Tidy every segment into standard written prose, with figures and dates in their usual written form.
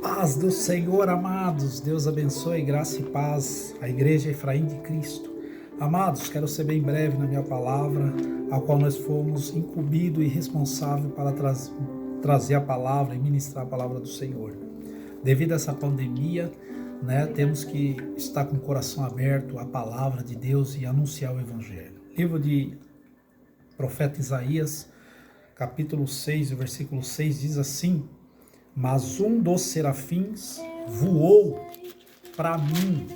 Paz do Senhor, amados. Deus abençoe, graça e paz à Igreja Efraim de Cristo. Amados, quero ser bem breve na minha palavra, a qual nós fomos incumbidos e responsáveis para trazer a palavra e ministrar a palavra do Senhor. Devido a essa pandemia, temos que estar com o coração aberto à palavra de Deus e anunciar o Evangelho. Livro de profeta Isaías, capítulo 6, o versículo 6 diz assim: mas um dos serafins voou para mim,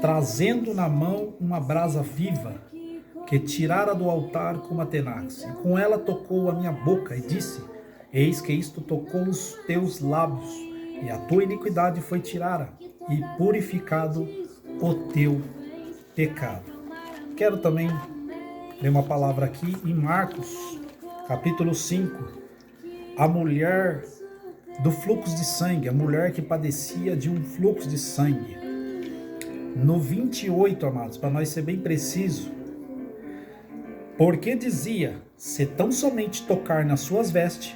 trazendo na mão uma brasa viva, que tirara do altar com uma tenaz. E com ela tocou a minha boca e disse: eis que isto tocou os teus lábios, e a tua iniquidade foi tirada, e purificado o teu pecado. Quero também ler uma palavra aqui em Marcos, capítulo 5, a mulher do fluxo de sangue, a mulher que padecia de um fluxo de sangue. No 28, amados, para nós ser bem preciso, porque dizia: se tão somente tocar nas suas vestes,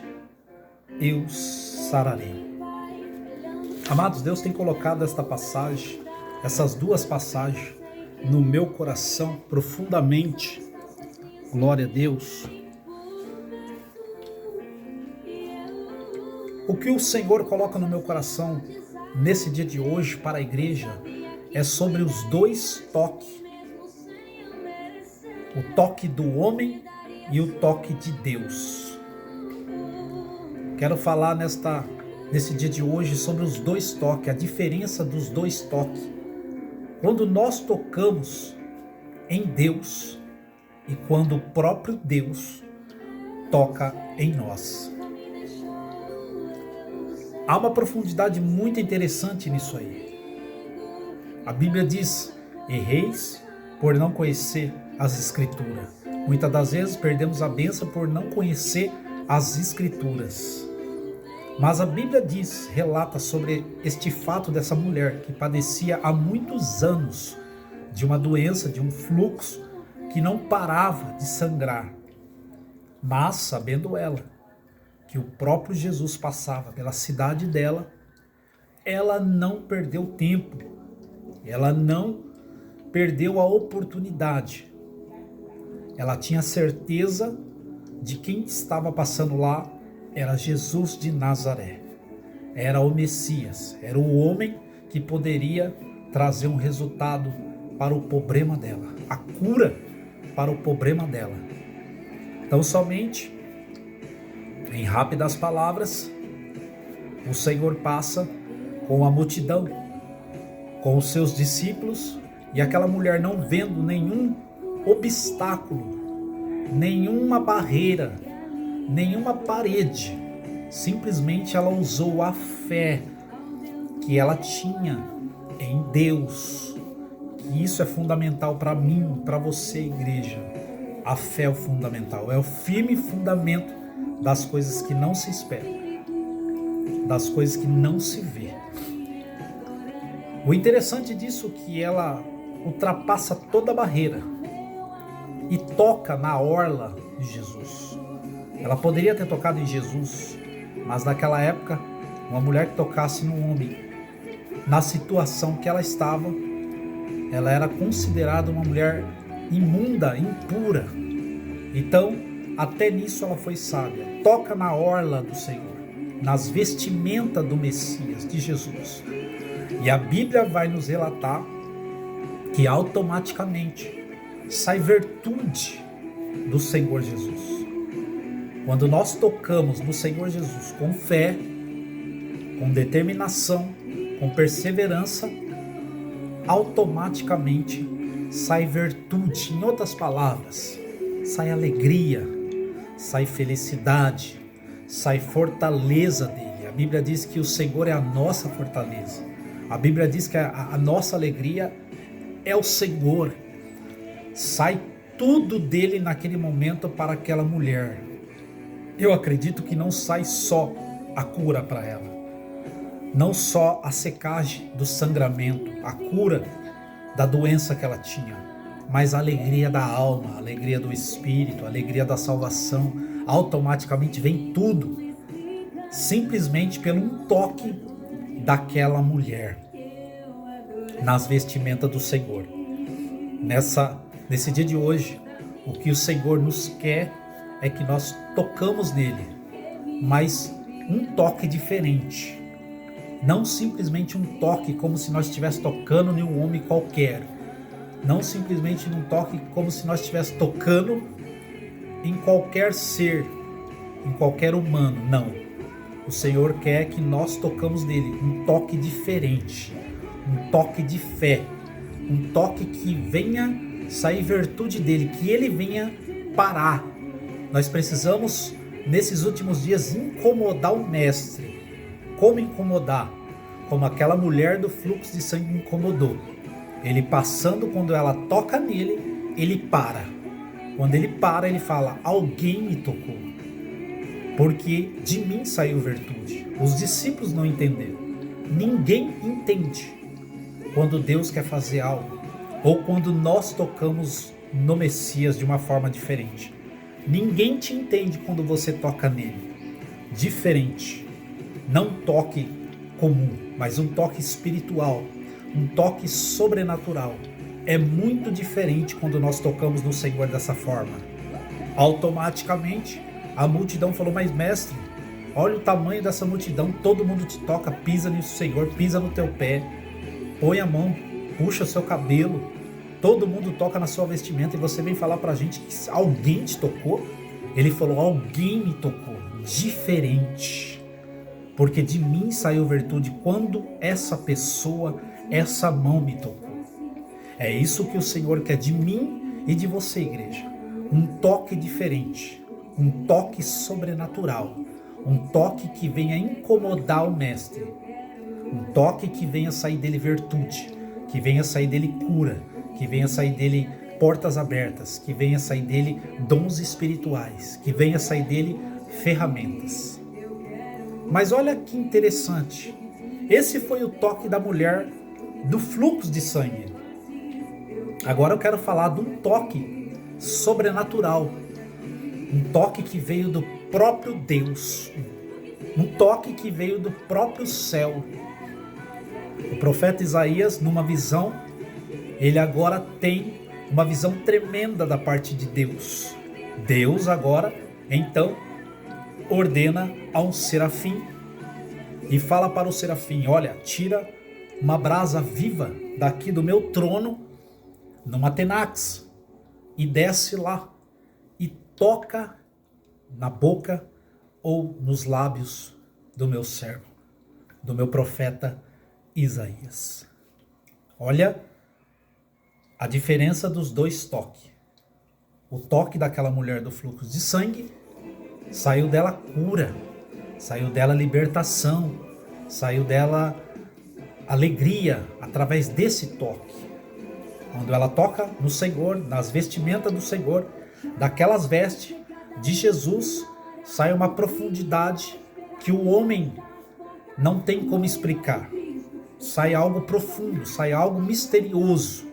eu sararei. Amados, Deus tem colocado esta passagem, essas duas passagens, no meu coração profundamente. Glória a Deus. O que o Senhor coloca no meu coração nesse dia de hoje para a igreja é sobre os dois toques. O toque do homem e o toque de Deus. Quero falar nesse dia de hoje sobre os dois toques, a diferença dos dois toques. Quando nós tocamos em Deus e quando o próprio Deus toca em nós. Há uma profundidade muito interessante nisso aí. A Bíblia diz: erreis por não conhecer as Escrituras. Muitas das vezes perdemos a bênção por não conhecer as Escrituras. Mas a Bíblia relata sobre este fato dessa mulher que padecia há muitos anos de uma doença, de um fluxo que não parava de sangrar. Mas, sabendo ela que o próprio Jesus passava pela cidade dela, ela não perdeu tempo, ela não perdeu a oportunidade. Ela tinha certeza de quem estava passando lá era Jesus de Nazaré, era o Messias, era o homem que poderia trazer um resultado para o problema dela, a cura para o problema dela. Então, somente em rápidas palavras, o Senhor passa com a multidão, com os seus discípulos, e aquela mulher, não vendo nenhum obstáculo, nenhuma barreira, nenhuma parede, simplesmente ela usou a fé que ela tinha em Deus. E isso é fundamental para mim, para você, igreja. A fé é o fundamental, é o firme fundamento das coisas que não se esperam, das coisas que não se vê. O interessante disso é que ela ultrapassa toda a barreira e toca na orla de Jesus. Ela poderia ter tocado em Jesus, mas naquela época, uma mulher que tocasse num homem, na situação que ela estava, ela era considerada uma mulher imunda, impura. Então, até nisso ela foi sábia. Toca na orla do Senhor, nas vestimentas do Messias, de Jesus. E a Bíblia vai nos relatar que automaticamente sai virtude do Senhor Jesus. Quando nós tocamos no Senhor Jesus com fé, com determinação, com perseverança, automaticamente sai virtude. Em outras palavras, sai alegria, sai felicidade, sai fortaleza dele. A Bíblia diz que o Senhor é a nossa fortaleza. A Bíblia diz que a nossa alegria é o Senhor. Sai tudo dele naquele momento para aquela mulher. Eu acredito que não sai só a cura para ela, não só a secagem do sangramento, a cura da doença que ela tinha, mas a alegria da alma, a alegria do espírito, a alegria da salvação. Automaticamente vem tudo. simplesmente pelo um toque daquela mulher nas vestimentas do Senhor. Nesse dia de hoje, o que o Senhor nos quer é que nós tocamos nele, mas um toque diferente. Não simplesmente um toque como se nós estivéssemos tocando em um homem qualquer. Não simplesmente um toque como se nós estivéssemos tocando em qualquer ser, em qualquer humano. Não. O Senhor quer que nós tocamos nele um toque diferente, um toque de fé, um toque que venha sair virtude dele, que ele venha parar. Nós precisamos, nesses últimos dias, incomodar o Mestre. Como incomodar? Como aquela mulher do fluxo de sangue incomodou. Ele passando, quando ela toca nele, ele para. Quando ele para, ele fala: alguém me tocou, porque de mim saiu virtude. Os discípulos não entenderam. Ninguém entende quando Deus quer fazer algo, ou quando nós tocamos no Messias de uma forma diferente. Ninguém te entende quando você toca nele. Diferente. Não toque comum, mas um toque espiritual, um toque sobrenatural. É muito diferente quando nós tocamos no Senhor dessa forma. Automaticamente, a multidão falou: mas mestre, olha o tamanho dessa multidão, todo mundo te toca, pisa no Senhor, pisa no teu pé, põe a mão, puxa o seu cabelo, todo mundo toca na sua vestimenta, e você vem falar pra gente que alguém te tocou? Ele falou: alguém me tocou, diferente, porque de mim saiu virtude quando essa pessoa, essa mão me tocou. É isso que o Senhor quer de mim e de você, igreja. Um toque diferente, um toque sobrenatural, um toque que venha incomodar o Mestre, um toque que venha sair dele virtude, que venha sair dele cura, que venha sair dele portas abertas, que venha sair dele dons espirituais, que venha sair dele ferramentas. Mas olha que interessante, esse foi o toque da mulher do fluxo de sangue. Agora eu quero falar de um toque sobrenatural, um toque que veio do próprio Deus, um toque que veio do próprio céu. O profeta Isaías, numa visão, ele agora tem uma visão tremenda da parte de Deus. Deus agora, então, ordena a um serafim e fala para o serafim: olha, tira uma brasa viva daqui do meu trono, numa tenax, e desce lá e toca na boca ou nos lábios do meu servo, do meu profeta Isaías. Olha a diferença dos dois toques. O toque daquela mulher do fluxo de sangue, saiu dela cura, saiu dela libertação, saiu dela alegria através desse toque. Quando ela toca no Senhor, nas vestimentas do Senhor, daquelas vestes de Jesus, sai uma profundidade que o homem não tem como explicar. Sai algo profundo, sai algo misterioso,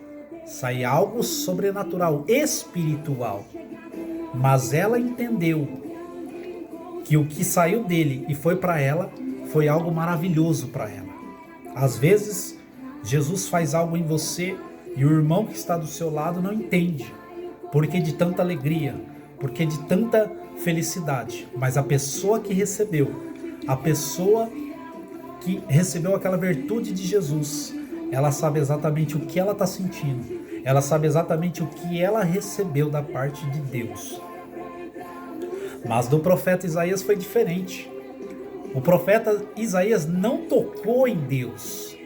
sai algo sobrenatural, espiritual. Mas ela entendeu que o que saiu dele e foi para ela, foi algo maravilhoso para ela. Às vezes, Jesus faz algo em você e o irmão que está do seu lado não entende, porque de tanta alegria, porque de tanta felicidade. Mas a pessoa que recebeu, a pessoa que recebeu aquela virtude de Jesus, ela sabe exatamente o que ela está sentindo, ela sabe exatamente o que ela recebeu da parte de Deus. Mas do profeta Isaías foi diferente. O profeta Isaías não tocou em Deus.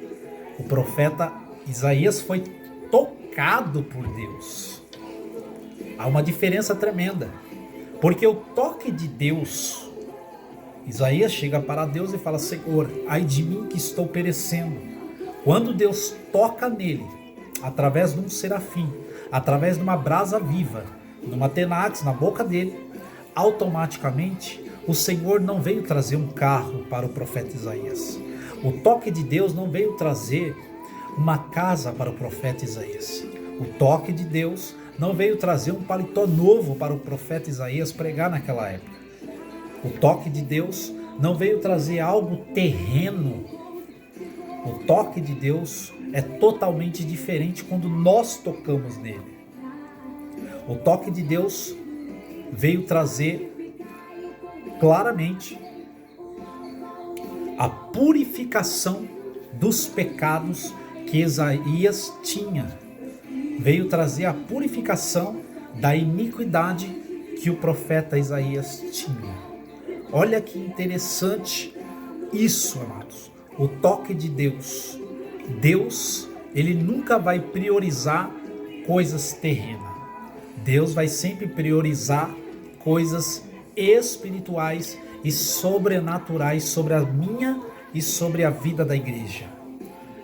O profeta Isaías foi tocado por Deus. Há uma diferença tremenda, porque o toque de Deus, Isaías chega para Deus e fala: Senhor, ai de mim que estou perecendo. Quando Deus toca nele, através de um serafim, através de uma brasa viva, numa tenax na boca dele, automaticamente o Senhor não veio trazer um carro para o profeta Isaías. O toque de Deus não veio trazer uma casa para o profeta Isaías. O toque de Deus não veio trazer um paletó novo para o profeta Isaías pregar naquela época. O toque de Deus não veio trazer algo terreno. O toque de Deus é totalmente diferente quando nós tocamos nele. O toque de Deus veio trazer claramente a purificação dos pecados que Isaías tinha. Veio trazer a purificação da iniquidade que o profeta Isaías tinha. Olha que interessante isso, amados. O toque de Deus. Deus, ele nunca vai priorizar coisas terrenas. Deus vai sempre priorizar coisas espirituais e sobrenaturais sobre a minha e sobre a vida da igreja.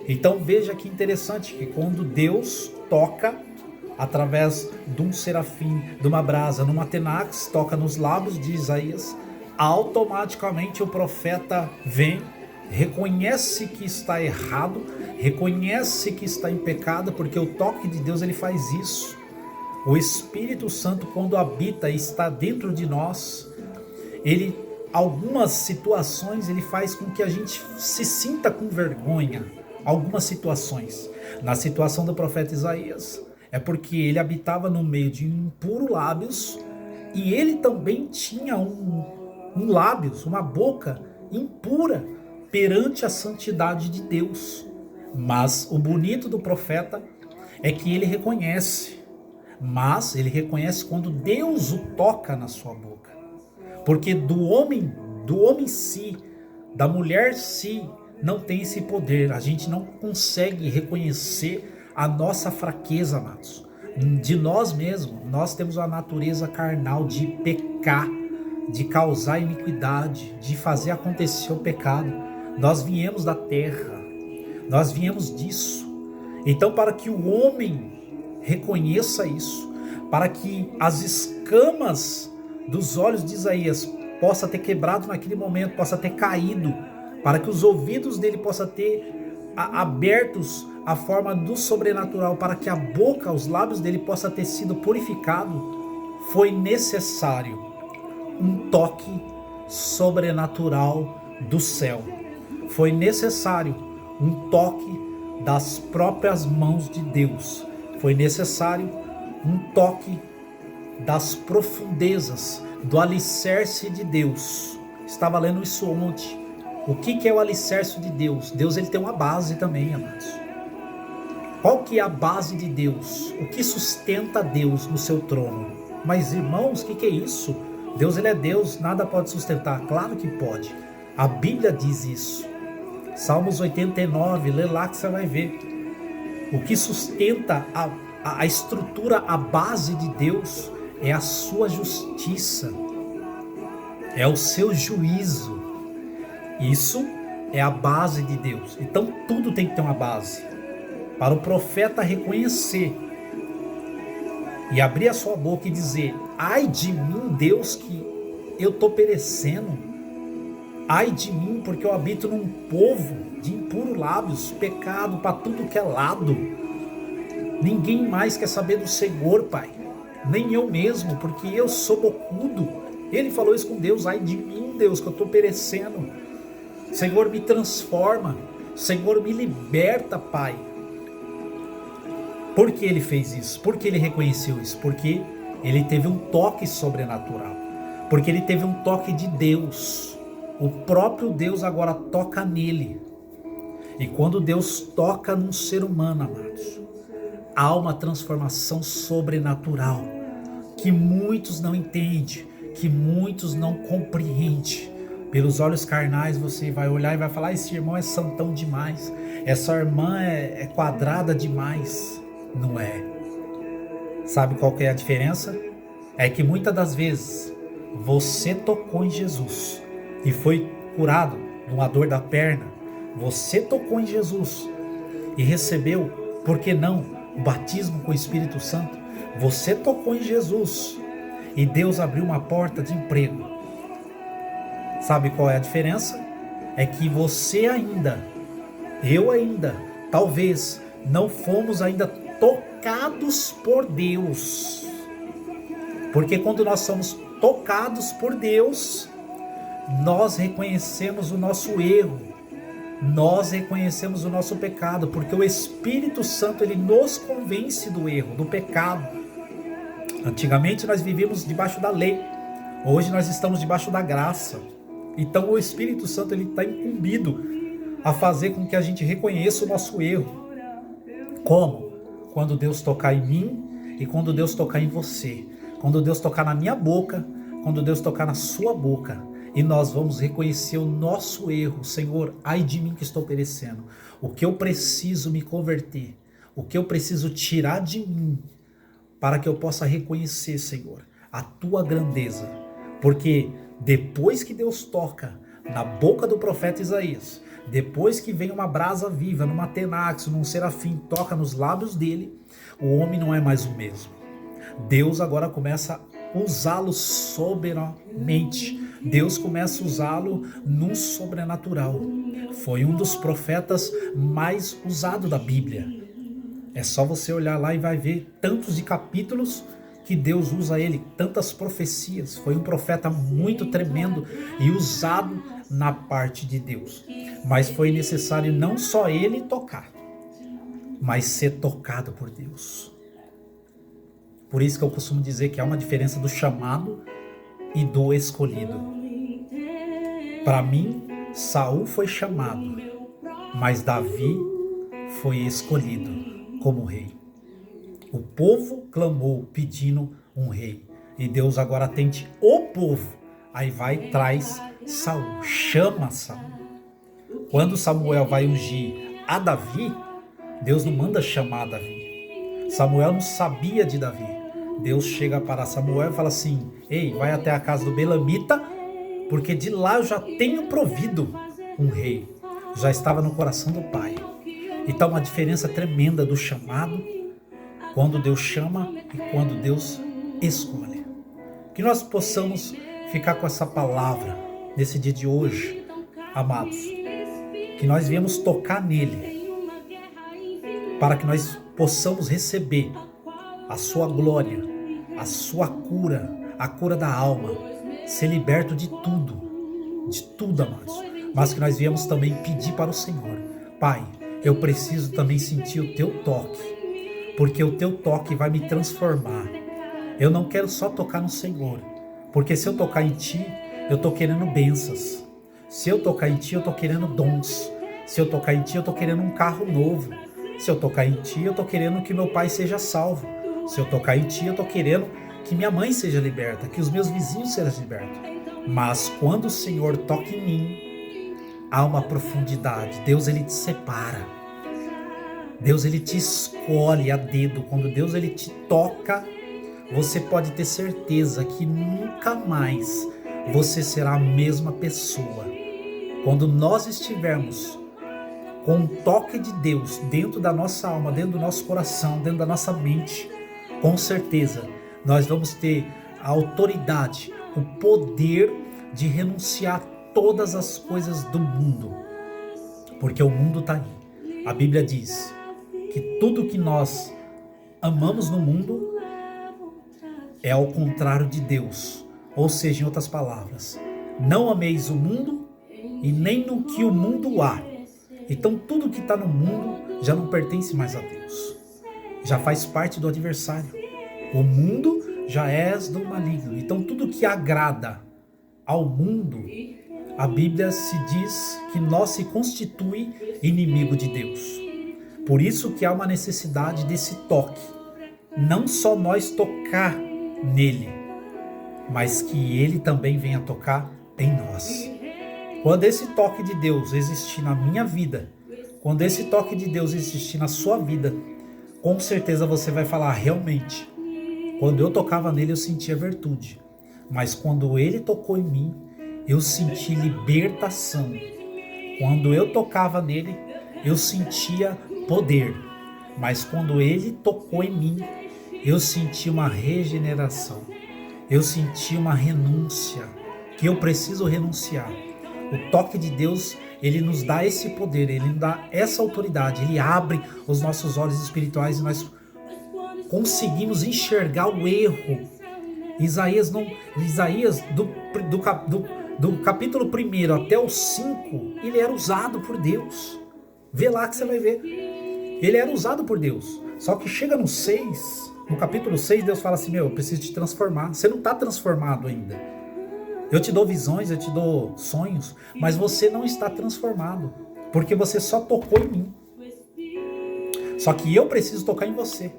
Então veja que interessante que quando Deus toca através de um serafim, de uma brasa, numa tenax, toca nos lábios de Isaías, automaticamente o profeta vem, reconhece que está errado, reconhece que está em pecado, porque o toque de Deus ele faz isso. O Espírito Santo, quando habita e está dentro de nós, ele, algumas situações, ele faz com que a gente se sinta com vergonha. Algumas situações. Na situação do profeta Isaías, é porque ele habitava no meio de impuros lábios e ele também tinha um lábios, uma boca impura perante a santidade de Deus. Mas o bonito do profeta é que ele reconhece. Mas ele reconhece quando Deus o toca na sua boca. Porque do homem si, da mulher si, não tem esse poder. A gente não consegue reconhecer a nossa fraqueza, amados. De nós mesmos, nós temos a natureza carnal de pecar, de causar iniquidade, de fazer acontecer o pecado. Nós viemos da terra, nós viemos disso. Então, para que o homem reconheça isso, para que as escamas dos olhos de Isaías possa ter quebrado naquele momento, possa ter caído, para que os ouvidos dele possam ter abertos à forma do sobrenatural, para que a boca, os lábios dele possa ter sido purificado, foi necessário um toque sobrenatural do céu. Foi necessário um toque das próprias mãos de Deus. Foi necessário um toque das profundezas, do alicerce de Deus. Estava lendo isso ontem. O que é o alicerce de Deus? Deus ele tem uma base também, amados. Qual que é a base de Deus? O que sustenta Deus no seu trono? Mas irmãos, o que é isso? Deus ele é Deus, nada pode sustentar. Claro que pode. A Bíblia diz isso. Salmos 89, lê lá que você vai ver. O que sustenta a estrutura, a base de Deus é a sua justiça. É o seu juízo. Isso é a base de Deus. Então tudo tem que ter uma base. Para o profeta reconhecer e abrir a sua boca e dizer: ai de mim, Deus, que eu estou perecendo. Ai de mim, porque eu habito num povo de impuros lábios, pecado para tudo que é lado. Ninguém mais quer saber do Senhor, Pai. Nem eu mesmo, porque eu sou bocudo. Ele falou isso com Deus: ai de mim, Deus, que eu estou perecendo. Senhor, me transforma. Senhor, me liberta, Pai. Por que ele fez isso? Por que ele reconheceu isso? Porque ele teve um toque sobrenatural. Porque ele teve um toque de Deus. O próprio Deus agora toca nele. E quando Deus toca num ser humano, amados, há uma transformação sobrenatural que muitos não entendem, que muitos não compreendem. Pelos olhos carnais você vai olhar e vai falar: esse irmão é santão demais, essa irmã é quadrada demais. Não é. Sabe qual que é a diferença? É que muitas das vezes você tocou em Jesus e foi curado de uma dor da perna. Você tocou em Jesus e recebeu, por que não, o batismo com o Espírito Santo. Você tocou em Jesus e Deus abriu uma porta de emprego. Sabe qual é a diferença? É que você ainda, eu ainda, talvez não fomos ainda tocados por Deus. Porque quando nós somos tocados por Deus, nós reconhecemos o nosso erro, nós reconhecemos o nosso pecado, porque o Espírito Santo ele nos convence do erro, do pecado. Antigamente nós vivíamos debaixo da lei, hoje nós estamos debaixo da graça. Então o Espírito Santo ele está incumbido a fazer com que a gente reconheça o nosso erro. Como? Quando Deus tocar em mim e quando Deus tocar em você. Quando Deus tocar na minha boca, quando Deus tocar na sua boca. E nós vamos reconhecer o nosso erro. Senhor, ai de mim que estou perecendo. O que eu preciso me converter. O que eu preciso tirar de mim. Para que eu possa reconhecer, Senhor, a tua grandeza. Porque depois que Deus toca na boca do profeta Isaías, depois que vem uma brasa viva, numa tenax, num serafim, toca nos lábios dele, o homem não é mais o mesmo. Deus agora começa a usá-lo soberanamente. Deus começa a usá-lo num sobrenatural. Foi um dos profetas mais usados da Bíblia. É só você olhar lá e vai ver tantos de capítulos que Deus usa ele, tantas profecias. Foi um profeta muito tremendo e usado na parte de Deus. Mas foi necessário não só ele tocar, mas ser tocado por Deus. Por isso que eu costumo dizer que há uma diferença do chamado e do escolhido. Para mim, Saul foi chamado, mas Davi foi escolhido como rei. O povo clamou pedindo um rei. E Deus agora atende o povo. Aí vai e traz Saul, chama Saul. Quando Samuel vai ungir a Davi, Deus não manda chamar Davi. Samuel não sabia de Davi. Deus chega para Samuel e fala assim: ei, vai até a casa do Belamita, porque de lá eu já tenho provido um rei. Já estava no coração do pai. Então uma diferença tremenda do chamado, quando Deus chama e quando Deus escolhe. Que nós possamos ficar com essa palavra nesse dia de hoje, amados. Que nós viemos tocar nele, para que nós possamos receber a sua glória, a sua cura, a cura da alma, ser liberto de tudo, amados. Mas que nós viemos também pedir para o Senhor: Pai, eu preciso também sentir o teu toque, porque o teu toque vai me transformar. Eu não quero só tocar no Senhor, porque se eu tocar em ti, eu estou querendo bênçãos. Se eu tocar em ti, eu estou querendo dons. Se eu tocar em ti, eu estou querendo um carro novo. Se eu tocar em ti, eu estou querendo que meu pai seja salvo. Se eu tocar em ti, eu estou querendo que minha mãe seja liberta, que os meus vizinhos sejam libertos. Mas quando o Senhor toca em mim, há uma profundidade. Deus, ele te separa. Deus, ele te escolhe a dedo. Quando Deus, ele te toca, você pode ter certeza que nunca mais você será a mesma pessoa. Quando nós estivermos com o toque de Deus dentro da nossa alma, dentro do nosso coração, dentro da nossa mente, com certeza nós vamos ter a autoridade, o poder de renunciar a todas as coisas do mundo. Porque o mundo está aí. A Bíblia diz que tudo que nós amamos no mundo é ao contrário de Deus. Ou seja, em outras palavras, não ameis o mundo e nem no que o mundo há. Então tudo que está no mundo já não pertence mais a Deus. Já faz parte do adversário. O mundo já é do maligno. Então tudo que agrada ao mundo, a Bíblia se diz que nós se constitui inimigo de Deus. Por isso que há uma necessidade desse toque. Não só nós tocar nele, mas que ele também venha tocar em nós. Quando esse toque de Deus existir na minha vida, quando esse toque de Deus existir na sua vida, com certeza você vai falar: realmente, quando eu tocava nele eu sentia virtude, mas quando ele tocou em mim, eu senti libertação. Quando eu tocava nele, eu sentia poder, mas quando ele tocou em mim, eu senti uma regeneração. Eu senti uma renúncia, que eu preciso renunciar. O toque de Deus, ele nos dá esse poder, ele nos dá essa autoridade, ele abre os nossos olhos espirituais e nós conseguimos enxergar o erro. Isaías do capítulo 1 até o 5, ele era usado por Deus. Vê lá que você vai ver. Ele era usado por Deus. Só que chega no 6, no capítulo 6, Deus fala assim, eu preciso te transformar. Você não está transformado ainda. Eu te dou visões, eu te dou sonhos, mas você não está transformado, porque você só tocou em mim. Só que eu preciso tocar em você,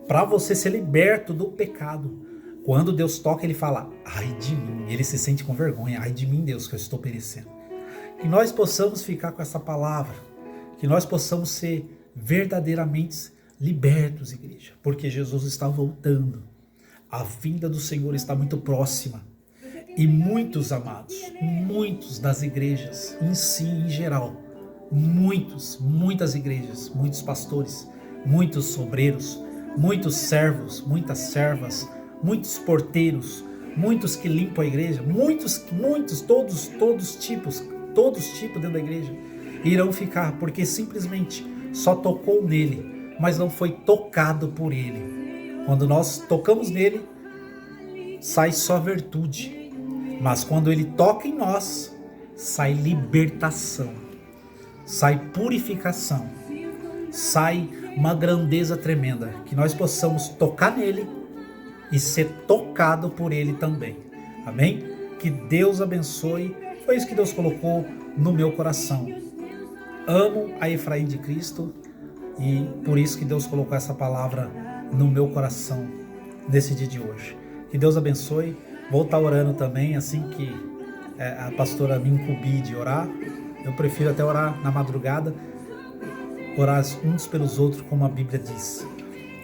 para você ser liberto do pecado. Quando Deus toca, ele fala, ai de mim, ele se sente com vergonha, ai de mim, Deus, que eu estou perecendo. Que nós possamos ficar com essa palavra, que nós possamos ser verdadeiramente libertos, igreja, porque Jesus está voltando, a vinda do Senhor está muito próxima, e muitos amados, muitos das igrejas, em si, em geral, muitas igrejas, muitos pastores, muitos obreiros, muitos servos, muitas servas, muitos porteiros, muitos que limpam a igreja, muitos, todos tipos dentro da igreja, irão ficar, porque simplesmente só tocou nele, mas não foi tocado por ele. Quando nós tocamos nele, sai só virtude, mas quando ele toca em nós, sai libertação, sai purificação, sai uma grandeza tremenda, que nós possamos tocar nele e ser tocado por ele também. Amém? Que Deus abençoe. Foi isso que Deus colocou no meu coração. Amo a Efraim de Cristo e por isso que Deus colocou essa palavra no meu coração nesse dia de hoje. Que Deus abençoe. Vou estar orando também assim que a pastora me incumbir de orar. Eu prefiro até orar na madrugada, orar uns pelos outros, como a Bíblia diz.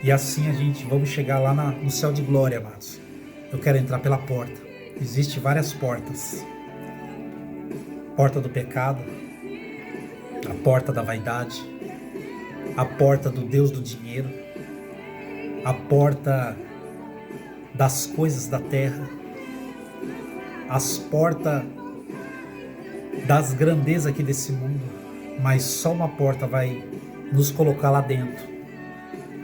E assim vamos chegar lá no céu de glória, amados. Eu quero entrar pela porta. Existem várias portas. Porta do pecado, a porta da vaidade, a porta do Deus do dinheiro, a porta das coisas da terra, as portas das grandezas aqui desse mundo, mas só uma porta vai nos colocar lá dentro.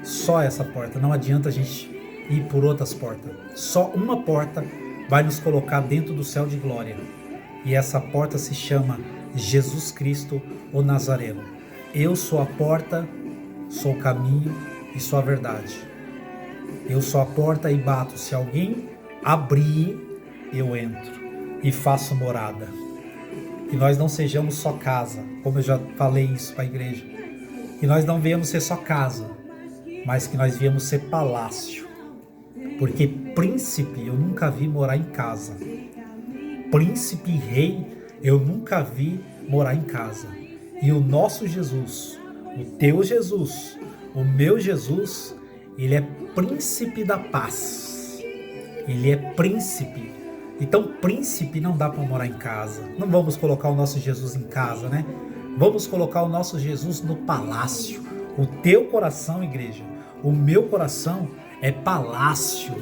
Só essa porta, não adianta a gente ir por outras portas. Só uma porta vai nos colocar dentro do céu de glória. E essa porta se chama Jesus Cristo, o Nazareno. Eu sou a porta, sou o caminho e sou a verdade. Eu sou a porta e bato. Se alguém abrir, eu entro e faço morada. Que nós não sejamos só casa, como eu já falei isso para a igreja. Que nós não viemos ser só casa, mas que nós viemos ser palácio. Porque príncipe eu nunca vi morar em casa. Príncipe e rei eu nunca vi morar em casa. E o nosso Jesus, o teu Jesus, o meu Jesus, ele é príncipe da paz. Ele é príncipe. Então príncipe não dá para morar em casa. Não vamos colocar o nosso Jesus em casa, né? Vamos colocar o nosso Jesus no palácio. O teu coração, igreja, o meu coração é palácio.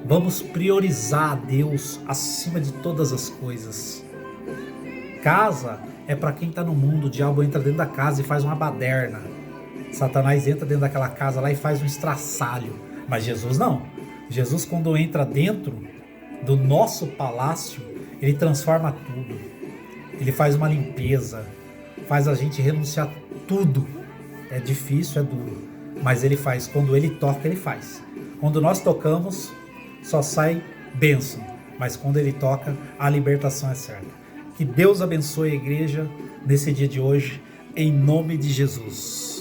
Vamos priorizar a Deus acima de todas as coisas. Casa é para quem está no mundo. O diabo entra dentro da casa e faz uma baderna. Satanás entra dentro daquela casa lá e faz um estraçalho. Mas Jesus não. Jesus, quando entra dentro do nosso palácio, ele transforma tudo. Ele faz uma limpeza, faz a gente renunciar tudo. É difícil, é duro, mas ele faz. Quando ele toca, ele faz. Quando nós tocamos, só sai bênção, mas quando ele toca, a libertação é certa. Que Deus abençoe a igreja nesse dia de hoje, em nome de Jesus.